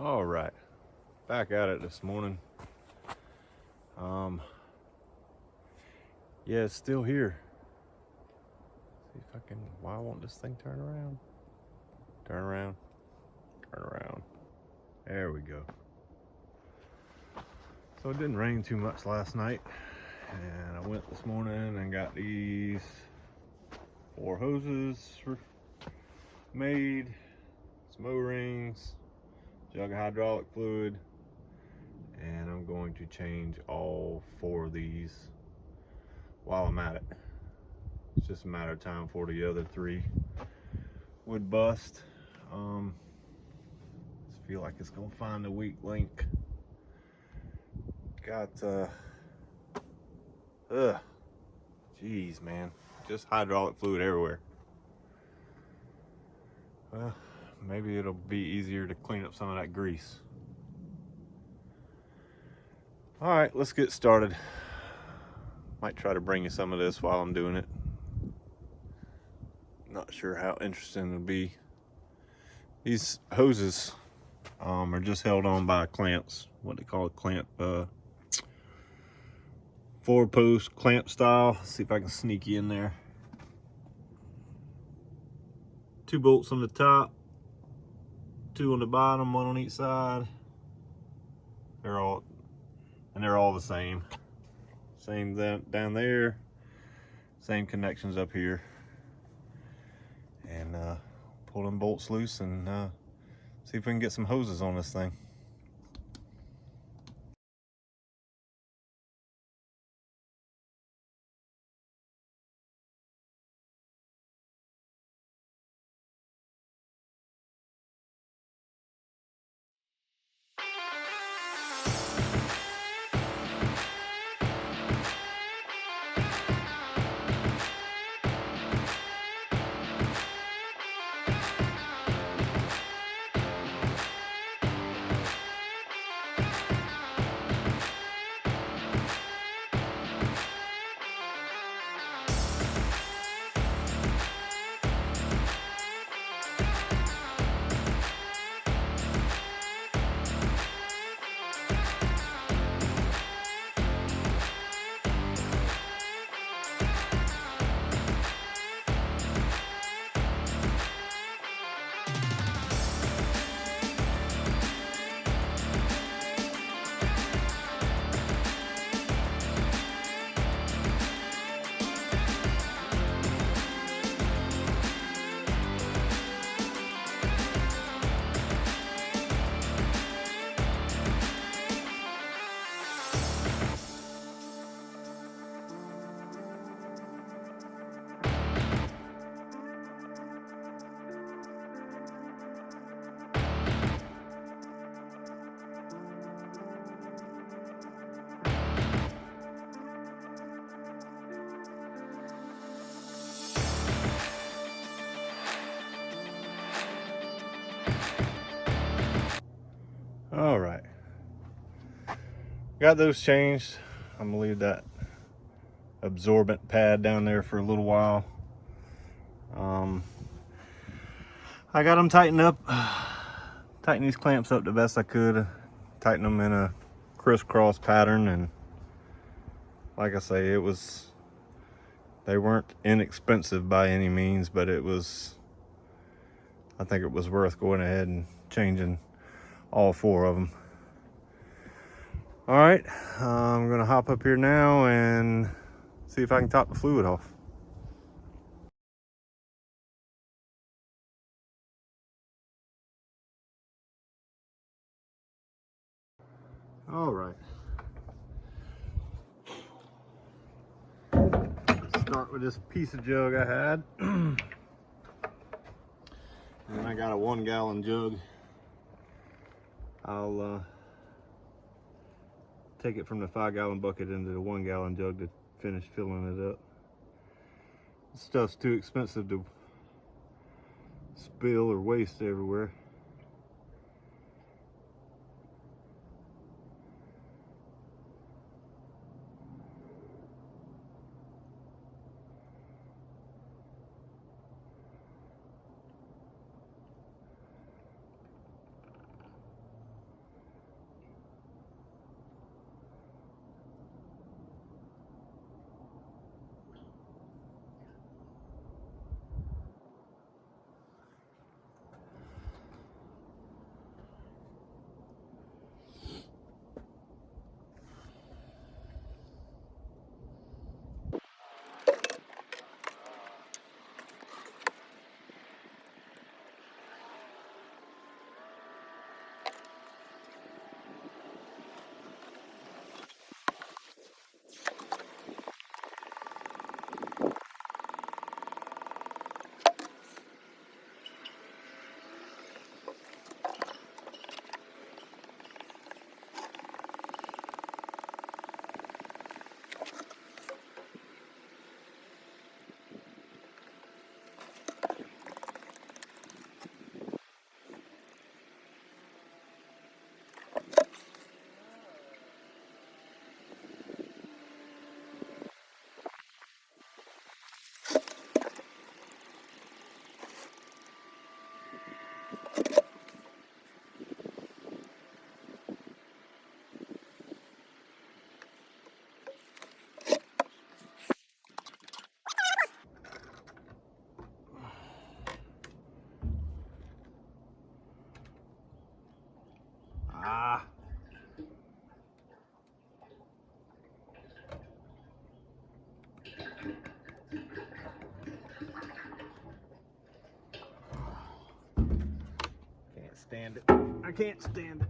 All right, back at it this morning. Yeah, it's still here. See if I can. Why won't this thing turn around? Turn around. Turn around. There we go. So it didn't rain too much last night, and I went this morning and got these 4 hoses made, some O-rings, jug of hydraulic fluid, and I'm going to change all 4 of these while I'm at it. It's just a matter of time before the other 3 would bust. Just feel like it's gonna find a weak link. Got geez, man, just hydraulic fluid everywhere. Well, maybe it'll be easier to clean up some of that grease. All right, let's get started. Might try to bring you some of this while I'm doing it. Not sure how interesting it'll be. These hoses are just held on by clamps, what they call a clamp, 4-post clamp style. Let's see if I can sneak you in there. 2 bolts on the top, 2 on the bottom, 1 on each side. They're all the same. Same down there, same connections up here. And pull them bolts loose and see if we can get some hoses on this thing. All right, got those changed. I'm gonna leave that absorbent pad down there for a little while. I got them tightened up, tighten these clamps up the best I could, tighten them in a crisscross pattern, and like I say, they weren't inexpensive by any means, but I think it was worth going ahead and changing all 4 of them. All right, I'm gonna hop up here now and see if I can top the fluid off. All right. Start with this piece of jug I had. And then I got a 1-gallon jug. I'll take it from the 5-gallon bucket into the 1-gallon jug to finish filling it up. This stuff's too expensive to spill or waste everywhere. stand it. I can't stand it.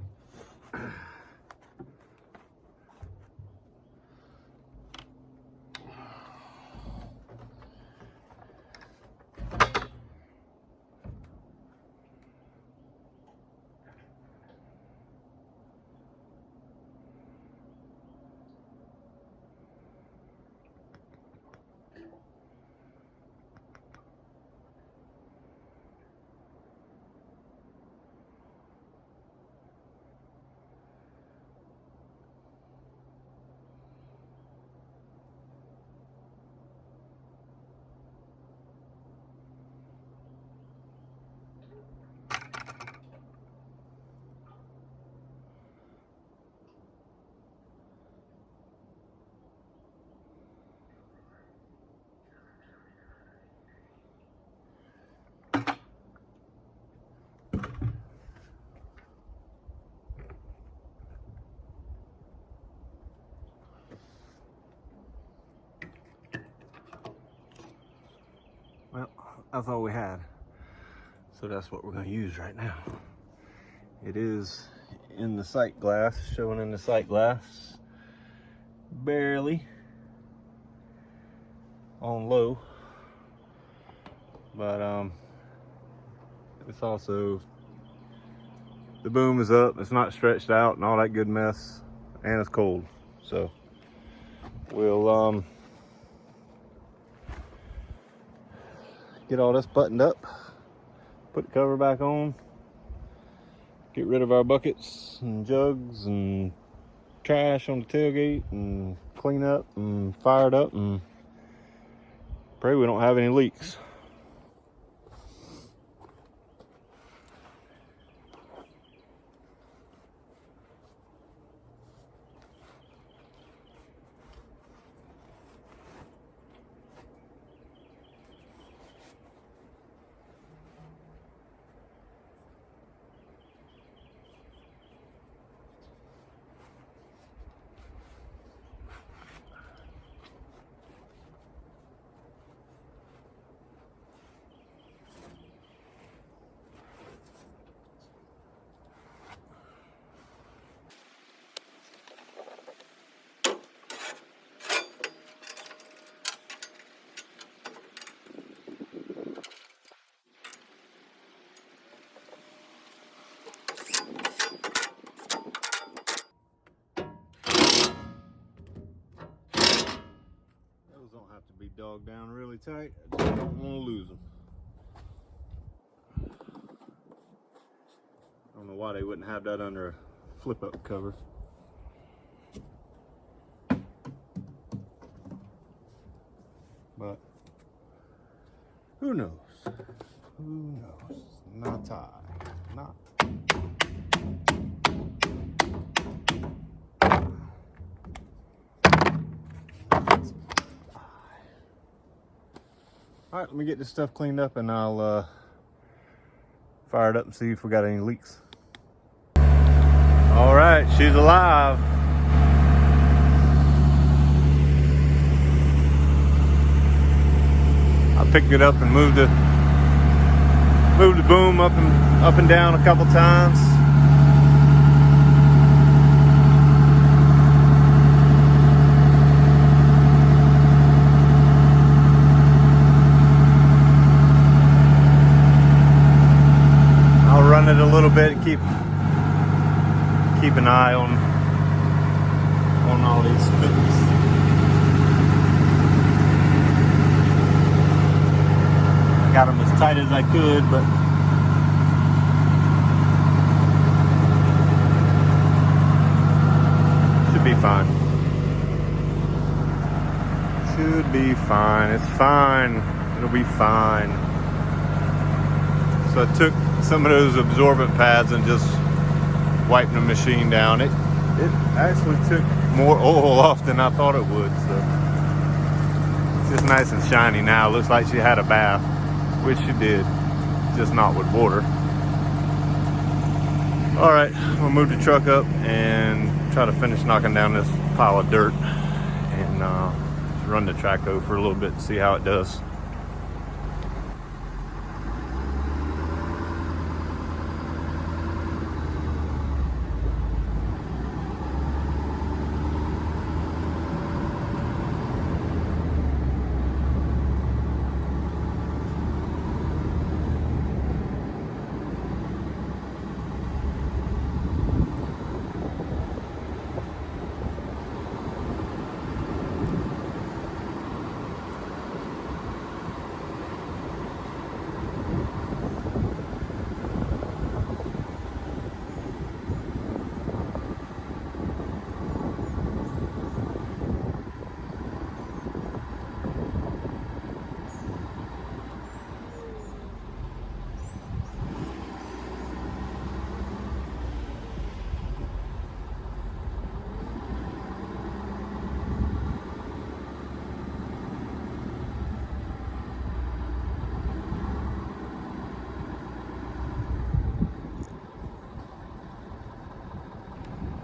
Well, that's all we had. So that's what we're going to use right now. It is in the sight glass, showing in the sight glass, barely on low, but it's also, the boom is up, it's not stretched out and all that good mess, and it's cold. So we'll get all this buttoned up, put the cover back on, get rid of our buckets and jugs and trash on the tailgate, and clean up and fire it up and pray we don't have any leaks. Don't have to be dogged down really tight. I just don't want to lose them. I don't know why they wouldn't have that under a flip-up cover. But who knows? Who knows? Not tie. Not. All right, let me get this stuff cleaned up and I'll fire it up and see if we got any leaks. All right, she's alive. I picked it up and moved the boom up and down a couple times. Run it a little bit and keep an eye on all these fittings. I got them as tight as I could, but should be fine. Should be fine. It's fine. It'll be fine. So I took some of those absorbent pads and just wiped the machine down. It actually took more oil off than I thought it would. So it's just nice and shiny now. Looks like she had a bath, which she did, just not with water. All right, I'm gonna move the truck up and try to finish knocking down this pile of dirt and run the traco for a little bit and see how it does.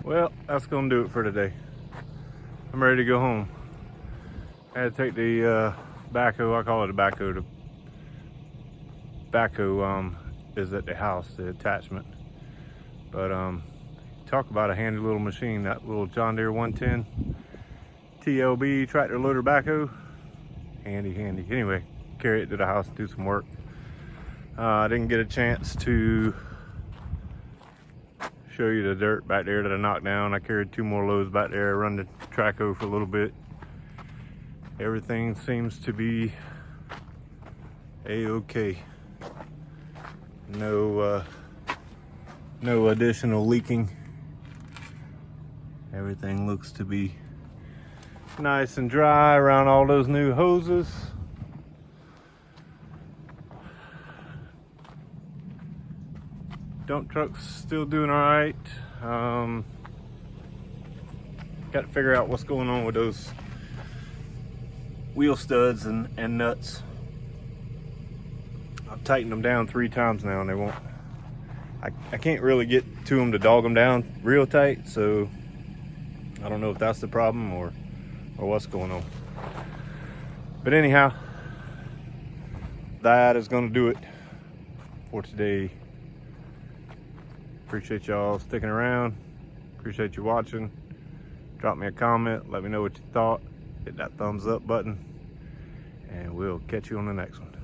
Well, that's gonna do it for today. I'm ready to go home. I had to take the backhoe, I call it a backhoe. The backhoe is at the house, the attachment. But talk about a handy little machine, that little John Deere 110 TLB tractor loader backhoe. Handy. Anyway, carry it to the house and do some work. I didn't get a chance to show you the dirt back there that I knocked down. I carried 2 more loads back there. I run the traco for a little bit. Everything seems to be a-okay. No additional leaking. Everything looks to be nice and dry around all those new hoses. Dump truck's still doing all right. Got to figure out what's going on with those wheel studs and nuts. I've tightened them down 3 times now and they won't. I can't really get to them to dog them down real tight, so I don't know if that's the problem or what's going on. But anyhow, that is going to do it for today. Appreciate y'all sticking around. Appreciate you watching. Drop me a comment. Let me know what you thought. Hit that thumbs up button. And we'll catch you on the next one.